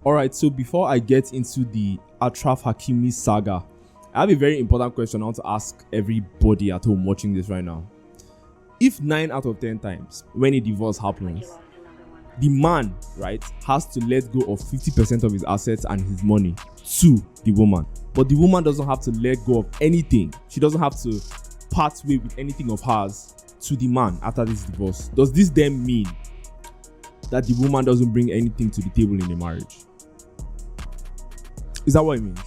Alright, so before I get into the Achraf Hakimi saga, I have a very important question I want to ask everybody at home watching this right now. If 9 out of 10 times when a divorce happens, the man, right, has to let go of 50% of his assets and his money to the woman, but the woman doesn't have to let go of anything. She doesn't have to part way with anything of hers to the man after this divorce. Does this then mean that the woman doesn't bring anything to the table in a marriage? Is that what it means?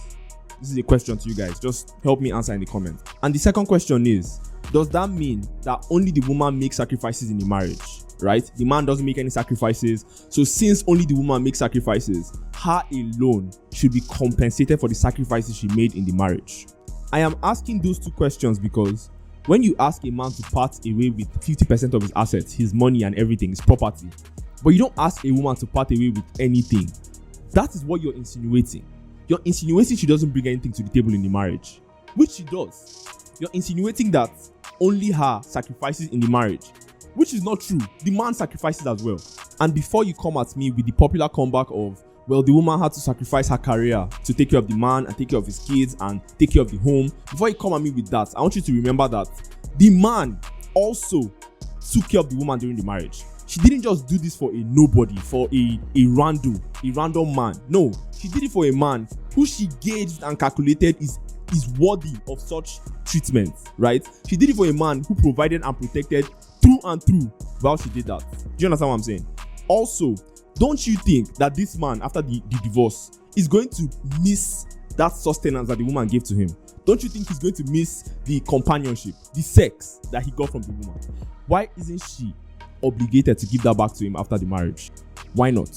This is a question to you guys. Just help me answer in the comments. And the second question is, does that mean that only the woman makes sacrifices in the marriage, right? The man doesn't make any sacrifices. So since only the woman makes sacrifices, her alone should be compensated for the sacrifices she made in the marriage. I am asking those two questions because when you ask a man to part away with 50% of his assets, his money and everything, his property, but you don't ask a woman to part away with anything, that is what you're insinuating. You're insinuating she doesn't bring anything to the table in the marriage, which she does. You're insinuating that only her sacrifices in the marriage, which is not true. The man sacrifices as well. And before you come at me with the popular comeback of, well, the woman had to sacrifice her career to take care of the man and take care of his kids and take care of the home, before you come at me with that, I want you to remember that the man also took care of the woman during the marriage. She didn't just do this for a nobody, for a random man. No, she did it for a man who she gauged and calculated is worthy of such treatment, right? She did it for a man who provided and protected through and through while she did that. Do you understand what I'm saying? Also, don't you think that this man, after the divorce, is going to miss that sustenance that the woman gave to him? Don't you think he's going to miss the companionship, the sex that he got from the woman? Why isn't she obligated to give that back to him after the marriage? Why not?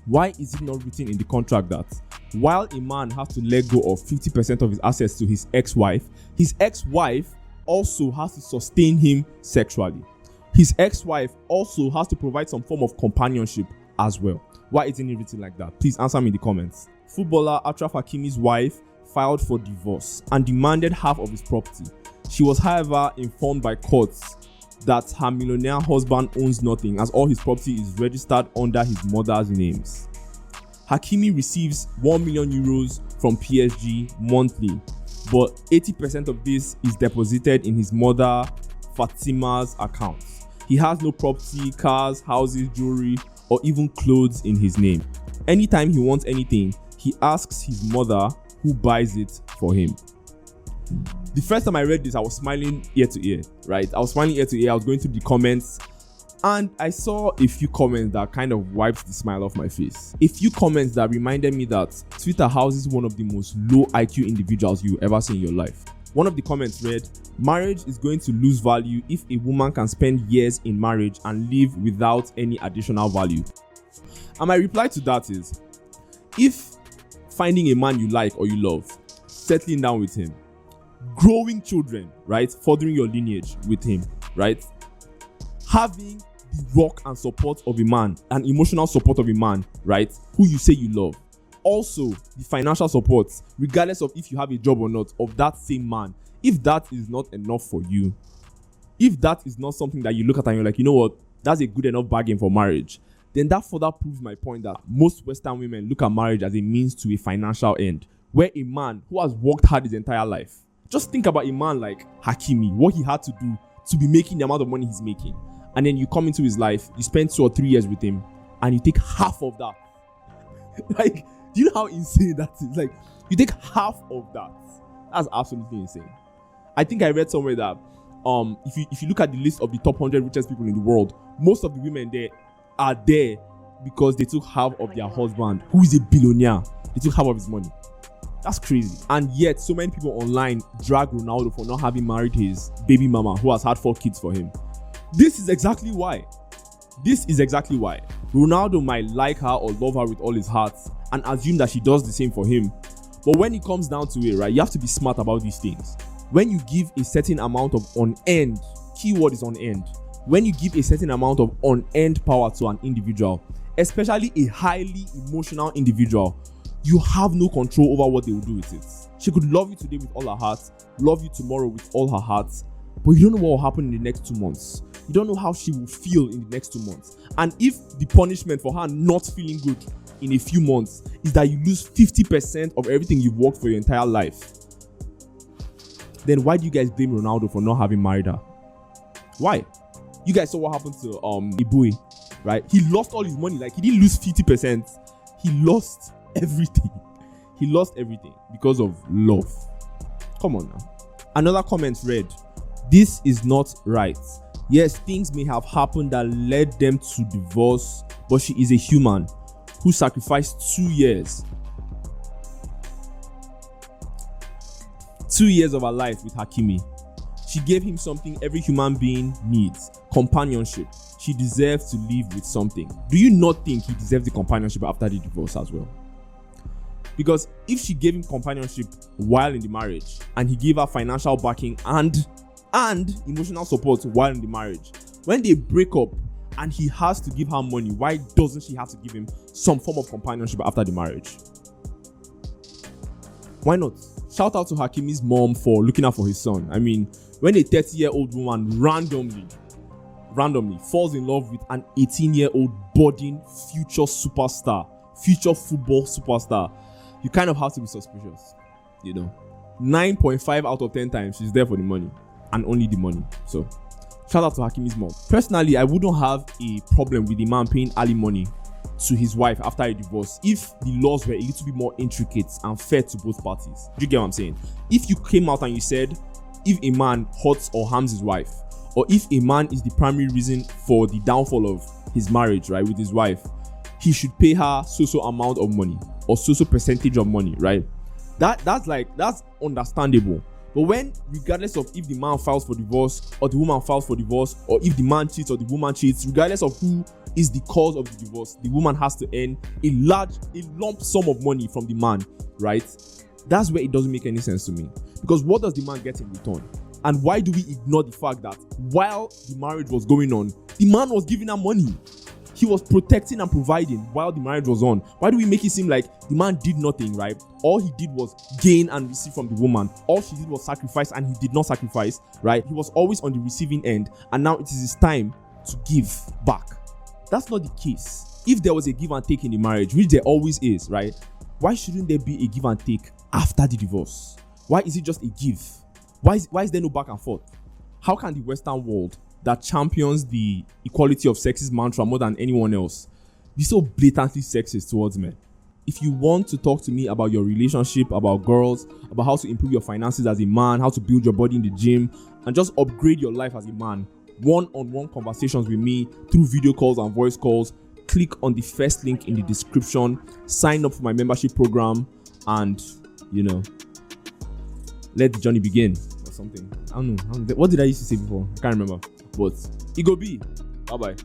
Why is it not written in the contract that while a man has to let go of 50% of his assets to his ex-wife also has to sustain him sexually? His ex-wife also has to provide some form of companionship as well. Why isn't it written like that? Please answer me in the comments. Footballer Achraf Hakimi's wife filed for divorce and demanded half of his property. She was, however, informed by courts that her millionaire husband owns nothing, as all his property is registered under his mother's names. Hakimi receives 1 million euros from PSG monthly, but 80% of this is deposited in his mother Fatima's account. He has no property, cars, houses, jewelry, or even clothes in his name. Anytime he wants anything, he asks his mother, who buys it for him. The first time I read this, I was smiling ear to ear, right? I was smiling ear to ear. I was going through the comments and I saw a few comments that kind of wiped the smile off my face. A few comments that reminded me that Twitter houses one of the most low IQ individuals you ever see in your life. One of the comments read, "Marriage is going to lose value if a woman can spend years in marriage and live without any additional value." And my reply to that is, if finding a man you like or you love, settling down with him, growing children, right, furthering your lineage with him, right, having the rock and support of a man, an emotional support of a man, right, who you say you love, also the financial support, regardless of if you have a job or not, of that same man, if that is not enough for you, if that is not something that you look at and you're like, you know what, that's a good enough bargain for marriage, then that further proves my point that most Western women look at marriage as a means to a financial end, where a man who has worked hard his entire life, just think about a man like Hakimi, what he had to do to be making the amount of money he's making. And then you come into his life, you spend 2 or 3 years with him, and you take half of that. Like, do you know how insane that is? Like, you take half of that. That's absolutely insane. I think I read somewhere that if you look at the list of the top 100 richest people in the world, most of the women there are there because they took half of their husband, who is a billionaire. They took half of his money. That's crazy. And yet, so many people online drag Ronaldo for not having married his baby mama, who has had 4 kids for him. This is exactly why. Ronaldo might like her or love her with all his heart and assume that she does the same for him. But when it comes down to it, right, you have to be smart about these things. When you give a certain amount of unearned, keyword is unearned, when you give a certain amount of unearned power to an individual, especially a highly emotional individual, you have no control over what they will do with it. She could love you today with all her heart, love you tomorrow with all her heart, but you don't know what will happen in the next 2 months. You don't know how she will feel in the next 2 months. And if the punishment for her not feeling good in a few months is that you lose 50% of everything you've worked for your entire life, then why do you guys blame Ronaldo for not having married her? Why? You guys saw what happened to Ibui, right? He lost all his money. Like, he didn't lose 50%. He lost everything. He lost everything because of love. Come on now. Another comment read, "This is not right. Yes, things may have happened that led them to divorce, but she is a human who sacrificed 2 years. 2 years of her life with Hakimi. She gave him something every human being needs, companionship. She deserves to live with something." Do you not think he deserves the companionship after the divorce as well? Because if she gave him companionship while in the marriage, and he gave her financial backing and emotional support while in the marriage, when they break up and he has to give her money, why doesn't she have to give him some form of companionship after the marriage? Why not? Shout out to Hakimi's mom for looking out for his son. I mean, when a 30-year-old woman randomly falls in love with an 18-year-old budding future superstar, future football superstar, you kind of have to be suspicious, 9.5 out of 10 times she's there for the money and only the money. So shout out to Hakimi's mom. Personally, I wouldn't have a problem with the man paying alimony to his wife after a divorce if the laws were a little bit more intricate and fair to both parties. Do you get what I'm saying? If you came out and you said, if a man hurts or harms his wife, or if a man is the primary reason for the downfall of his marriage, right, with his wife, he should pay her so amount of money or so percentage of money, right? That's understandable. But when, regardless of if the man files for divorce or the woman files for divorce, or if the man cheats or the woman cheats, regardless of who is the cause of the divorce, the woman has to earn a lump sum of money from the man, right? That's where it doesn't make any sense to me. Because what does the man get in return? And why do we ignore the fact that while the marriage was going on, the man was giving her money? He was protecting and providing while the marriage was on. Why do we make it seem like the man did nothing, right? All he did was gain and receive from the woman. All she did was sacrifice, and he did not sacrifice, right? He was always on the receiving end, and now it is his time to give back. That's not the case. If there was a give and take in the marriage, which there always is, right? Why shouldn't there be a give and take after the divorce? Why is it just a give? Why is there no back and forth? How can the Western world that champions the equality of sexes mantra more than anyone else be so blatantly sexist towards men? If you want to talk to me about your relationship, about girls, about how to improve your finances as a man, how to build your body in the gym, and just upgrade your life as a man, one-on-one conversations with me through video calls and voice calls, click on the first link in the description, sign up for my membership program, and let the journey begin or something. I don't know. What did I used to say before? I can't remember. But it go be. Bye bye.